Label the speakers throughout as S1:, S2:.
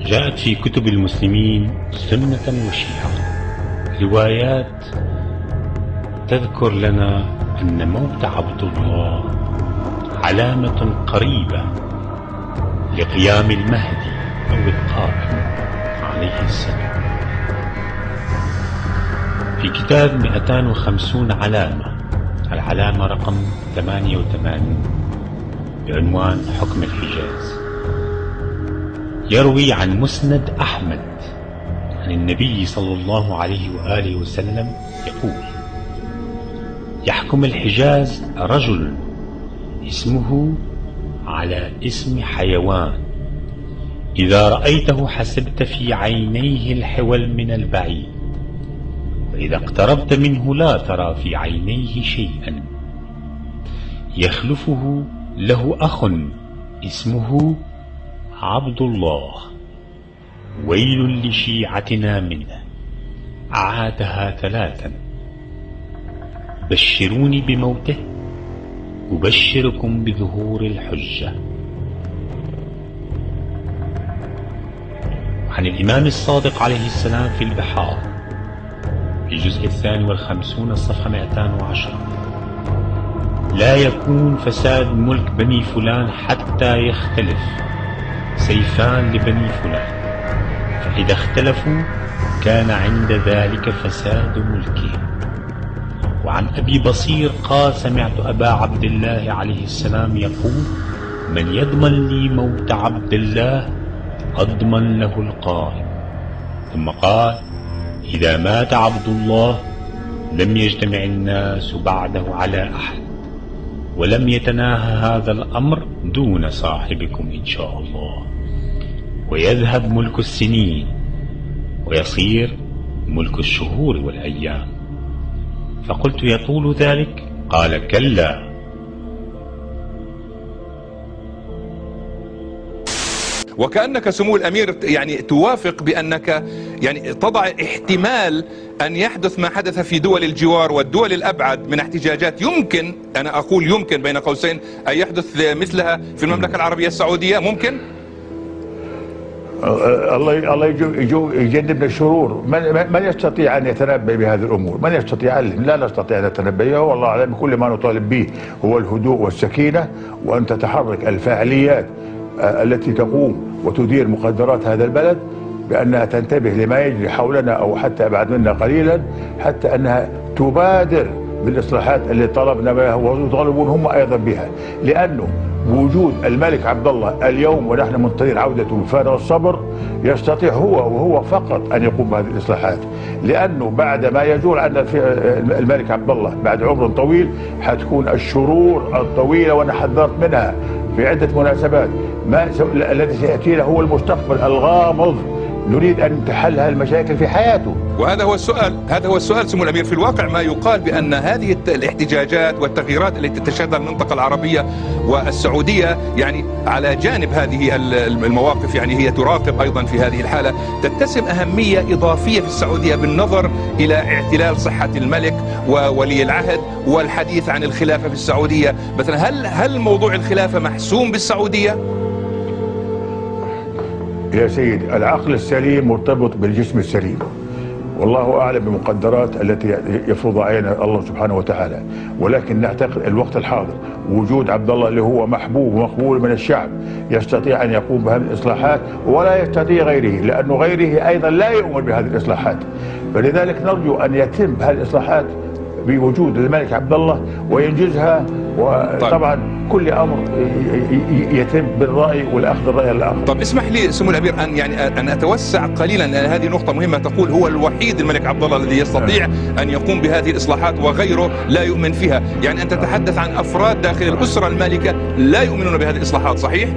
S1: جاءت في كتب المسلمين سنة وشيعة روايات تذكر لنا أن موت عبد الله علامة قريبة لقيام المهدي أو القائم عليه السلام. في كتاب 250 علامة، العلامة رقم 88 بعنوان حكم الحجاز، يروي عن مسند أحمد عن النبي صلى الله عليه وآله وسلم يقول: يحكم الحجاز رجل اسمه على اسم حيوان، إذا رأيته حسبت في عينيه الحول من البعيد، وإذا اقتربت منه لا ترى في عينيه شيئا. يخلفه له أخ اسمه عبد الله، ويل لشيعتنا منه. أعادها 3: بشروني بموته أبشركم بظهور الحجة. عن الإمام الصادق عليه السلام في البحار في الجزء 52 الصفحة 210: لا يكون فساد ملك بني فلان حتى يختلف سيفان لبني فلان، فإذا اختلفوا كان عند ذلك فساد ملكهم. وعن أبي بصير قال: سمعت أبا عبد الله عليه السلام يقول: من يضمن لي موت عبد الله أضمن له القائم. ثم قال: إذا مات عبد الله لم يجتمع الناس بعده على أحد، ولم يتناهى هذا الأمر دون صاحبكم إن شاء الله، ويذهب ملك السنين ويصير ملك الشهور والأيام. فقلت: يطول ذلك؟ قال: كلا.
S2: وكأنك سمو الأمير يعني توافق بأنك يعني تضع احتمال أن يحدث ما حدث في دول الجوار والدول الأبعد من احتجاجات، يمكن، أنا أقول يمكن بين قوسين، أن يحدث مثلها في المملكة العربية السعودية. ممكن؟
S3: الله يجنبنا الشرور. من يستطيع أن يتنبأ بهذه الأمور؟ من يستطيع؟ لا نستطيع أن نتنبأ. والله أعلم. كل ما نطالب به هو الهدوء والسكينة، وأن تتحرك الفاعليات التي تقوم وتدير مقدرات هذا البلد بأنها تنتبه لما يجري حولنا أو حتى أبعد منا قليلا، حتى أنها تبادر بالإصلاحات اللي طلبنا بها ويطالبون هم أيضا بها. لأنه وجود الملك عبد الله اليوم ونحن منتظرين عودته بفارغ الصبر، يستطيع هو وهو فقط أن يقوم بهذه الإصلاحات. لأنه بعد ما يجول عن الملك عبد الله بعد عمر طويل حتكون الشرور الطويلة، وأنا حذرت منها في عدة مناسبات. الذي سيأتينا هو المستقبل الغامض، نريد أن تحل هالمشاكل في حياته.
S2: وهذا هو السؤال، هذا هو السؤال سمو الأمير. في الواقع ما يقال بأن هذه الاحتجاجات والتغييرات التي تشهدها المنطقة العربية والسعودية يعني على جانب هذه المواقف، يعني هي تراقب أيضا في هذه الحالة، تتسم أهمية إضافية في السعودية بالنظر إلى اعتلال صحة الملك وولي العهد والحديث عن الخلافة في السعودية. مثلا هل موضوع الخلافة محسوم بالسعودية؟
S3: يا سيدي، العقل السليم مرتبط بالجسم السليم، والله أعلم بمقدرات التي يفرض علينا الله سبحانه وتعالى. ولكن نعتقد الوقت الحاضر وجود عبد الله اللي هو محبوب ومقبول من الشعب يستطيع أن يقوم بهذه الإصلاحات، ولا يستطيع غيره، لأنه غيره أيضا لا يؤمن بهذه الإصلاحات. فلذلك نرجو أن يتم هذه الإصلاحات بوجود الملك عبد الله وينجزها. وطبعا كل امر يتم بالراي والاخذ الراي الاخر.
S2: طب اسمح لي سمو الامير ان اتوسع قليلا، لان هذه نقطه مهمه. تقول هو الوحيد الملك عبد الله الذي يستطيع ان يقوم بهذه الاصلاحات وغيره لا يؤمن فيها، يعني انت تتحدث عن افراد داخل الاسره المالكه لا يؤمنون بهذه الاصلاحات، صحيح؟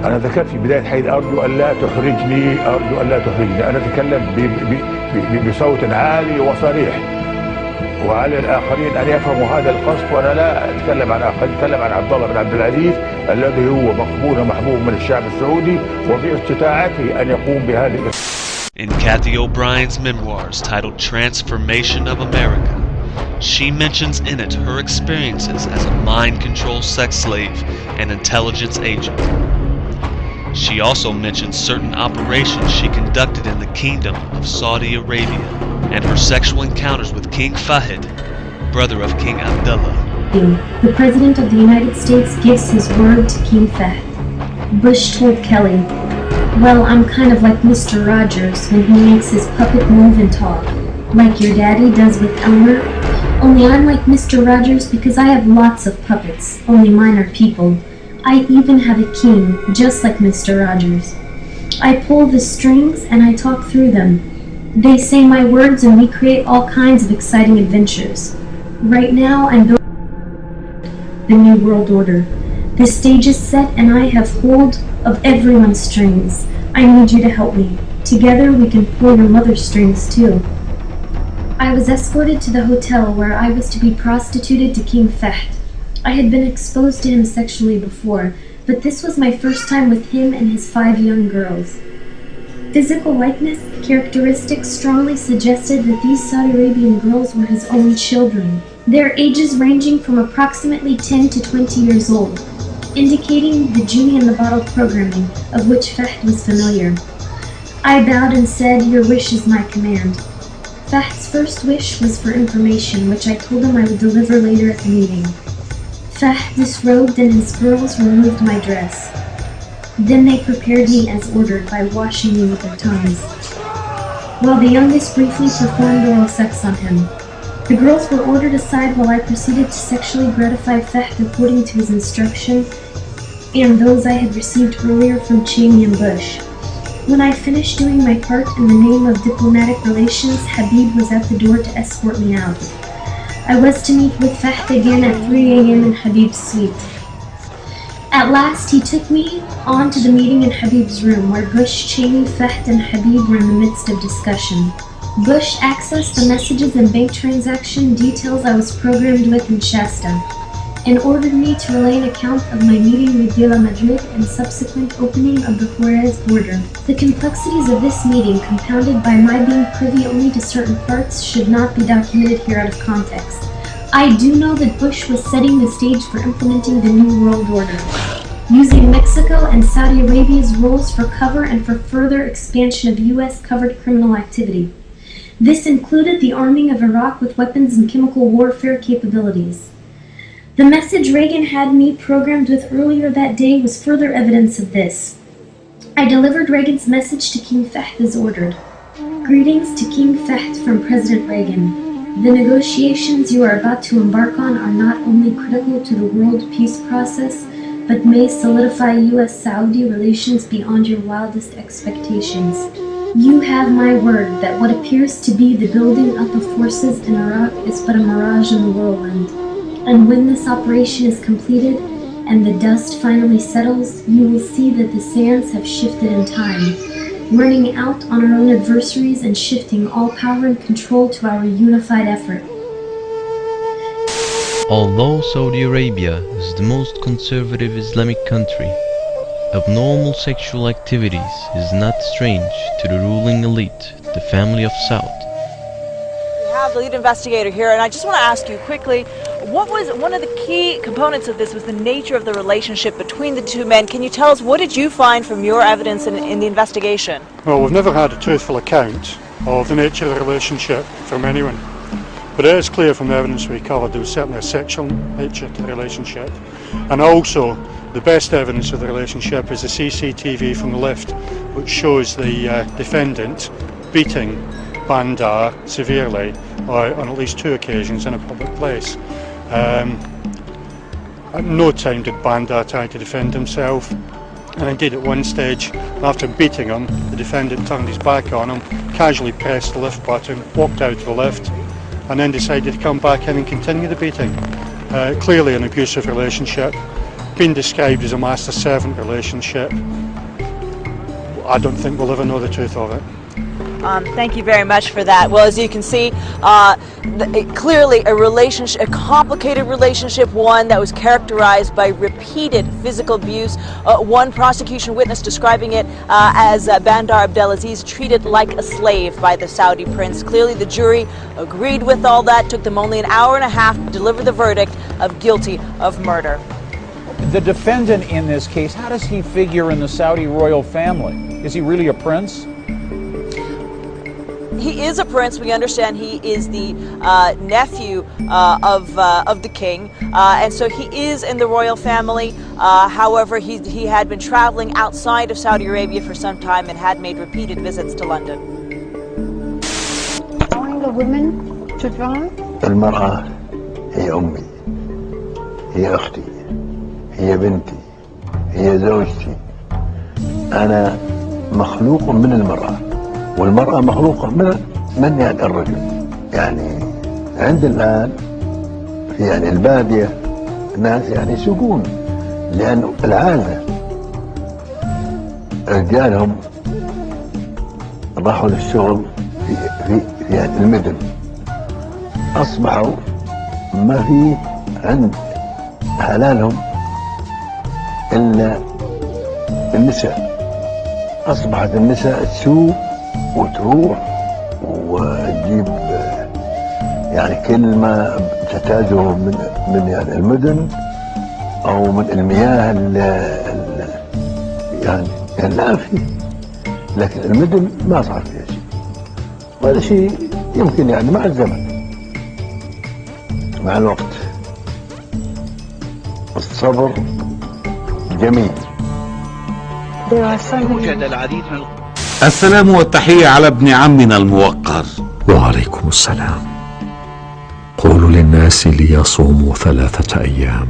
S3: أنا ذكرت في بداية حديث أرجو أن لا تحرجني، أرجو أن لا تحرجني. أنا أتكلم بصوت عالي وصريح، وعلى الآخرين أن يفهموا هذا القصد. وأنا لا أتكلم عن آخر، أتكلم عن عبد الله بن عبد العزيز الذي هو مقبول ومحبوب من الشعب السعودي، وفي استطاعته أن يقوم بهذه.
S4: In Kathy O'Brien's memoirs titled Transformation of America, she mentions in it her experiences as a mind-control sex slave and intelligence agent. She also mentioned certain operations she conducted in the Kingdom of Saudi Arabia and her sexual encounters with King Fahd, brother of King Abdullah.
S5: The President of the United States gives his word to King Fahd. Bush told Kelly, "Well, I'm kind of like Mr. Rogers when he makes his puppet move and talk, like your daddy does with Elmer. Only I'm like Mr. Rogers because I have lots of puppets, only mine are people. I even have a king, just like Mr. Rogers. I pull the strings and I talk through them. They say my words and we create all kinds of exciting adventures. Right now I'm building the New World Order. The stage is set and I have hold of everyone's strings. I need you to help me. Together we can pull your mother's strings too." I was escorted to the hotel where I was to be prostituted to King Fahd. I had been exposed to him sexually before, but this was my first time with him and his 5 young girls. Physical likeness characteristics strongly suggested that these Saudi Arabian girls were his own children, their ages ranging from approximately 10 to 20 years old, indicating the genie in the bottle programming of which Fahd was familiar. I bowed and said, "Your wish is my command." Fahd's first wish was for information, which I told him I would deliver later at the meeting. Fahd disrobed and his girls removed my dress. Then they prepared me as ordered by washing me with their tongues, while the youngest briefly performed oral sex on him. The girls were ordered aside while I proceeded to sexually gratify Fahd according to his instruction and those I had received earlier from Cheney and Bush. When I finished doing my part in the name of diplomatic relations, Habib was at the door to escort me out. I was to meet with Fahd again at 3 a.m. in Habib's suite. At last, he took me on to the meeting in Habib's room, where Bush, Cheney, Fahd, and Habib were in the midst of discussion. Bush accessed the messages and bank transaction details I was programmed with in Shasta, and ordered me to relay an account of my meeting with De La Madrid and subsequent opening of the Juarez border. The complexities of this meeting, compounded by my being privy only to certain parts, should not be documented here out of context. I do know that Bush was setting the stage for implementing the New World Order, using Mexico and Saudi Arabia's roles for cover and for further expansion of U.S. covered criminal activity. This included the arming of Iraq with weapons and chemical warfare capabilities. The message Reagan had me programmed with earlier that day was further evidence of this. I delivered Reagan's message to King Fahd as ordered. Greetings to King Fahd from President Reagan. The negotiations you are about to embark on are not only critical to the world peace process, but may solidify U.S.-Saudi relations beyond your wildest expectations. You have my word that what appears to be the building up of forces in Iraq is but a mirage in the whirlwind. And when this operation is completed and the dust finally settles, you will see that the sands have shifted in time, running out on our own adversaries and shifting all power and control to our unified effort.
S6: Although Saudi Arabia is the most conservative Islamic country, abnormal sexual activities is not strange to the ruling elite, the family of Saud.
S7: We have the lead investigator here, and I just want to ask you quickly, what was one of the key components of this was the nature of the relationship between the two men. Can you tell us, what did you find from your evidence in the investigation?
S8: Well, we've never had a truthful account of the nature of the relationship from anyone. But it is clear from the evidence we covered there was certainly a sexual nature to the relationship. And also, the best evidence of the relationship is the CCTV from the lift, which shows the defendant beating Bandar severely on at least 2 occasions in a public place. At no time did Bandar try to defend himself, and indeed at one stage, after beating him, the defendant turned his back on him, casually pressed the lift button, walked out of the lift, and then decided to come back in and continue the beating. Clearly an abusive relationship, been described as a master-servant relationship. I don't think we'll ever know the truth of it.
S7: Thank you very much for that. Well, as you can see, clearly a complicated relationship, one that was characterized by repeated physical abuse. One prosecution witness describing it as Bandar Abdelaziz treated like a slave by the Saudi prince. Clearly the jury agreed with all that, took them only an hour and a half to deliver the verdict of guilty of murder.
S9: The defendant in this case, how does he figure in the Saudi royal family? Is he really a prince?
S7: He is a prince. We understand he is the nephew of the king, and so he is in the royal family. However, he had been traveling outside of Saudi Arabia for some time and had made repeated visits to London.
S10: Allowing the women to drive?
S11: المرأة هي أمي، هي أختي، هي بنتي، هي زوجتي. أنا مخلوق من المرأة، والمرأة مخلوقة من يعني الرجل. يعني عند الآن في يعني البادية الناس يعني يسوقون، لأن العادة رجالهم راحوا للشغل في يعني المدن، أصبحوا ما في عند حلالهم إلا النساء. أصبحت النساء تسوق وتروح وتجيب يعني كلمة تتاجه من يعني المدن أو من المياه يعني لا فيه، لكن المدن ما صار فيها شيء. وهذا شيء يمكن يعني مع الزمن، مع الوقت. الصبر جميل.
S12: يوجد العديد من
S13: السلام والتحية على ابن عمنا الموقر.
S14: وعليكم السلام. قولوا للناس ليصوموا 3 أيام.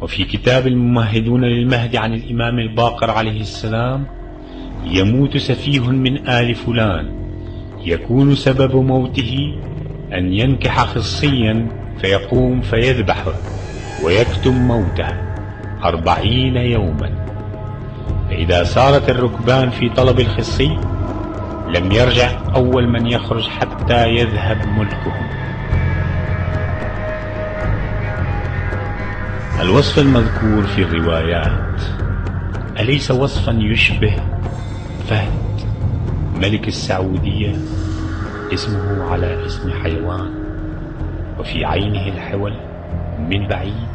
S1: وفي كتاب الممهدون للمهدي عن الإمام الباقر عليه السلام: يموت سفيه من آل فلان، يكون سبب موته أن ينكح خصيا فيقوم فيذبحه ويكتم موته 40 يوما، فإذا سارت الركبان في طلب الخصي لم يرجع أول من يخرج حتى يذهب ملكهم. الوصف المذكور في الروايات أليس وصفا يشبه فهد ملك السعودية اسمه على اسم حيوان وفي عينه الحول من بعيد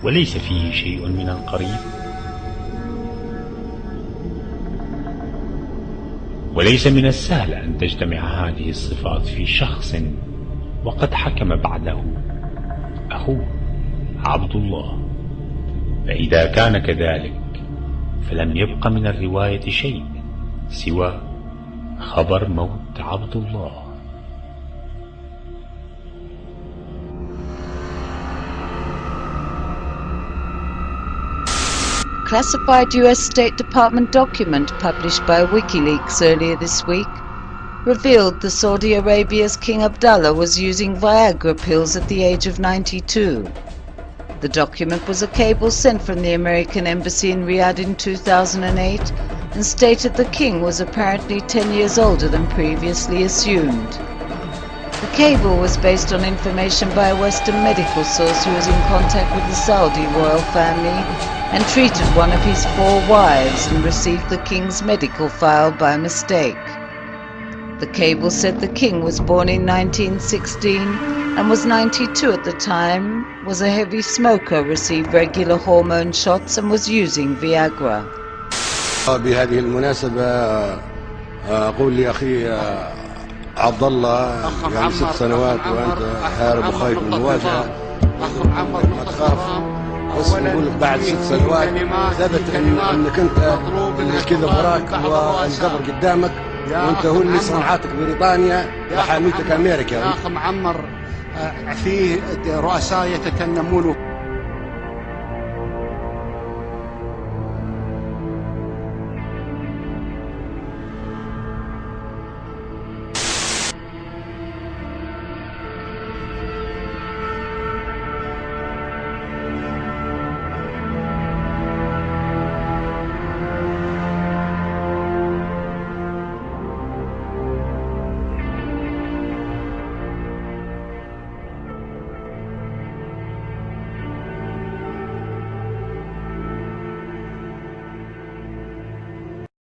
S1: وليس فيه شيء من القريب؟ وليس من السهل أن تجتمع هذه الصفات في شخص وقد حكم بعده أخوه عبد الله. فإذا كان كذلك فلم يبق من الرواية شيء سوى خبر موت عبد الله.
S15: Classified US State Department document published by WikiLeaks earlier this week revealed that Saudi Arabia's King Abdullah was using Viagra pills at the age of 92. The document was a cable sent from the American Embassy in Riyadh in 2008 and stated the king was apparently 10 years older than previously assumed. The cable was based on information by a Western medical source who was in contact with the Saudi royal family and treated one of his 4 wives and received the king's medical file by mistake. The cable said the king was born in 1916 and was 92 at the time, was a heavy smoker, received regular hormone shots and was using Viagra.
S16: بهذه المناسبة أقول لأخي عبد الله يعني 6 سنوات وأنت هارب وخايف من المواجهة، ما تخاف. بس نقول لك بعد 6 سنوات ثبت انك انت الكذب وراك والقبر قدامك، وانت هو اللي صنعتك بريطانيا وحاميتك امريكا.
S17: يا اخ معمر، فيه رؤساء يتكلمون